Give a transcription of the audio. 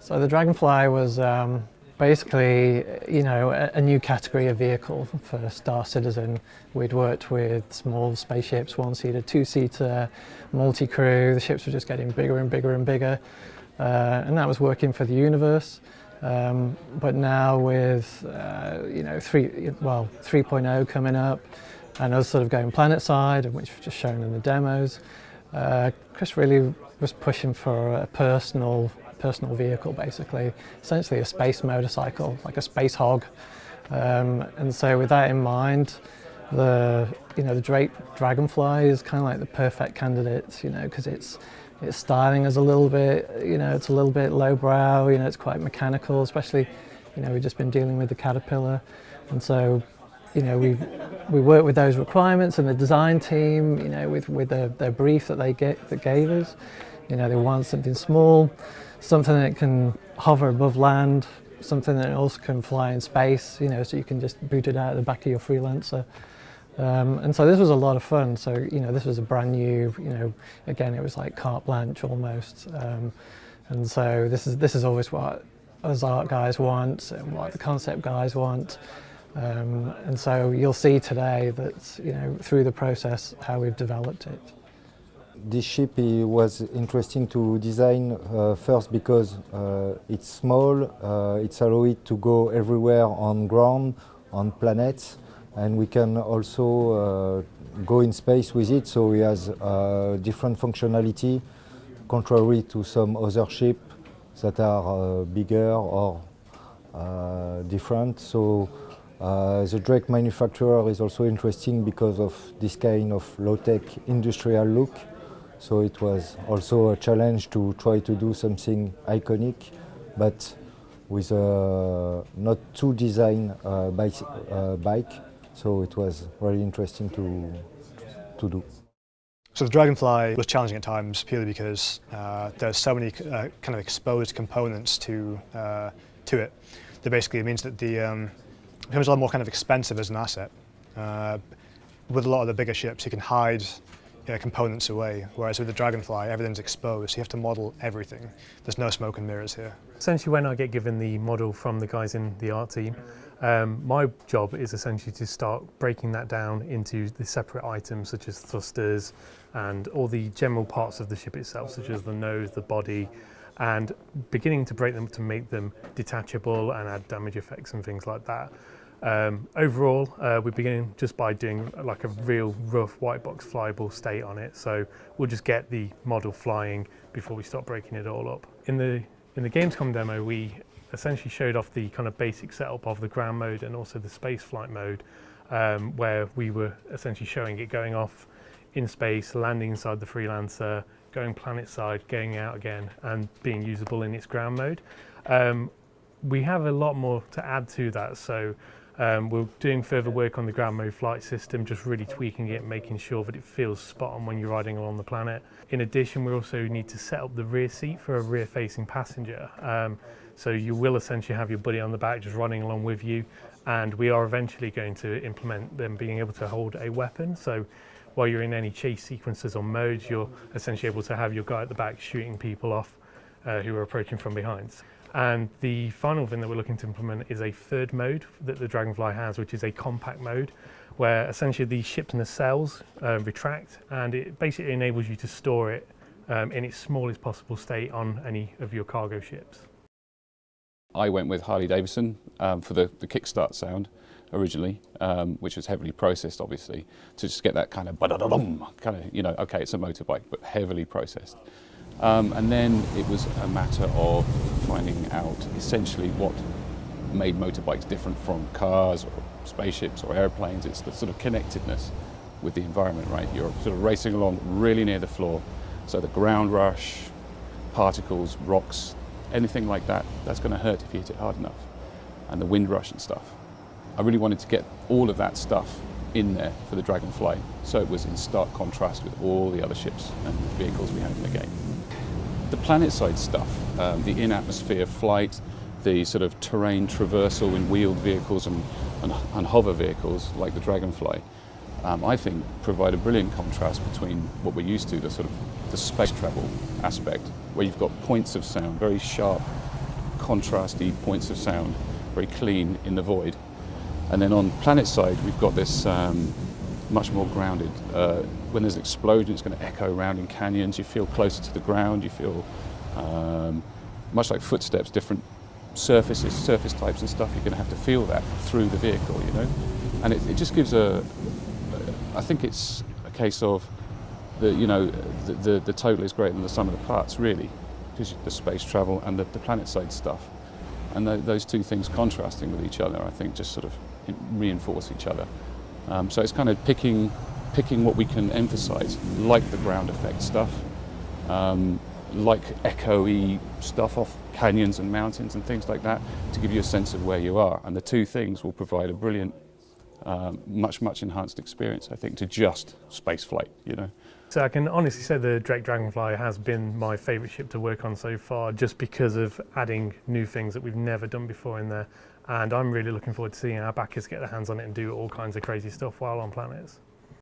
So the Dragonfly was basically, you know, a new category of vehicle for Star Citizen. We'd worked with small spaceships, one-seater, two-seater, multi-crew. The ships were just getting bigger and bigger and bigger, and that was working for the universe. But now with you know 3.0 coming up, and us sort of going planet side, which we've just shown in the demos, Chris really was pushing for a personal vehicle, basically, essentially a space motorcycle, like a space hog. And so with that in mind, the Dragonfly is kind of like the perfect candidate, you know, because it's styling is a little bit, you know, it's a little bit lowbrow, you know, it's quite mechanical, especially, you know, we've just been dealing with the Caterpillar, and so, you know, we work with those requirements, and the design team, you know, with their brief that gave us, you know, they want something small, something that can hover above land, something that also can fly in space, you know, so you can just boot it out of the back of your freelancer. And so this was a lot of fun. So, you know, this was a brand new, you know, again, it was like carte blanche almost. And so this is always what us art guys want and what the concept guys want. And so you'll see today that, you know, through the process, how we've developed it. This ship was interesting to design first because it's small, it's allowed it to go everywhere on ground, on planets, and we can also go in space with it, so it has different functionality, contrary to some other ships that are bigger or different. So the Drake manufacturer is also interesting because of this kind of low-tech industrial look. So it was also a challenge to try to do something iconic, but with a not too design bike. So it was really interesting to do. So the Dragonfly was challenging at times purely because there's so many kind of exposed components to it. That basically means that it becomes a lot more kind of expensive as an asset. With a lot of the bigger ships, you can hide components away, whereas with the Dragonfly, everything's exposed. You have to model everything. There's no smoke and mirrors here. Essentially, when I get given the model from the guys in the art team, my job is essentially to start breaking that down into the separate items, such as thrusters and all the general parts of the ship itself, such as the nose, the body, and beginning to break them to make them detachable and add damage effects and things like that. Overall, we begin just by doing like a real rough white box flyable state on it. So we'll just get the model flying before we start breaking it all up. In the Gamescom demo, we essentially showed off the kind of basic setup of the ground mode and also the space flight mode, where we were essentially showing it going off in space, landing inside the freelancer, going planet side, going out again, and being usable in its ground mode. We have a lot more to add to that, so we're doing further work on the ground mode flight system, just really tweaking it, making sure that it feels spot on when you're riding along the planet. In addition, we also need to set up the rear seat for a rear-facing passenger. So you will essentially have your buddy on the back just running along with you, and we are eventually going to implement them being able to hold a weapon. So while you're in any chase sequences or modes, you're essentially able to have your guy at the back shooting people off who are approaching from behind. And the final thing that we're looking to implement is a third mode that the Dragonfly has, which is a compact mode, where essentially the ship's nacelles retract, and it basically enables you to store it in its smallest possible state on any of your cargo ships. I went with Harley Davidson for the kickstart sound originally, which was heavily processed, obviously, to just get that kind of kind of, you know, okay, it's a motorbike, but heavily processed. And then it was a matter of finding out essentially what made motorbikes different from cars or spaceships or airplanes. It's the sort of connectedness with the environment, right? You're sort of racing along really near the floor, so the ground rush, particles, rocks, anything like that, that's going to hurt if you hit it hard enough, and the wind rush and stuff. I really wanted to get all of that stuff in there for the Dragonfly, so it was in stark contrast with all the other ships and vehicles we had in the game. The planet-side stuff, the in-atmosphere flight, the sort of terrain traversal in wheeled vehicles and hover vehicles like the Dragonfly, I think provide a brilliant contrast between what we're used to, the sort of the space travel aspect, where you've got points of sound, very sharp contrasty points of sound, very clean in the void. And then on planet side, we've got this much more grounded. When there's an explosion, it's going to echo around in canyons. You feel closer to the ground. You feel much like footsteps, different surfaces, surface types and stuff. You're going to have to feel that through the vehicle, you know. And it just gives I think it's a case of the total is greater than the sum of the parts, really, because the space travel and the planet side stuff, and those two things contrasting with each other, I think, just sort of reinforce each other. So it's kind of picking what we can emphasize, like the ground effect stuff, like echoey stuff off canyons and mountains and things like that, to give you a sense of where you are. And the two things will provide a brilliant, much enhanced experience, I think, to just space flight, you know. So I can honestly say the Dragonfly has been my favourite ship to work on so far, just because of adding new things that we've never done before in there. And I'm really looking forward to seeing our backers get their hands on it and do all kinds of crazy stuff while on planets.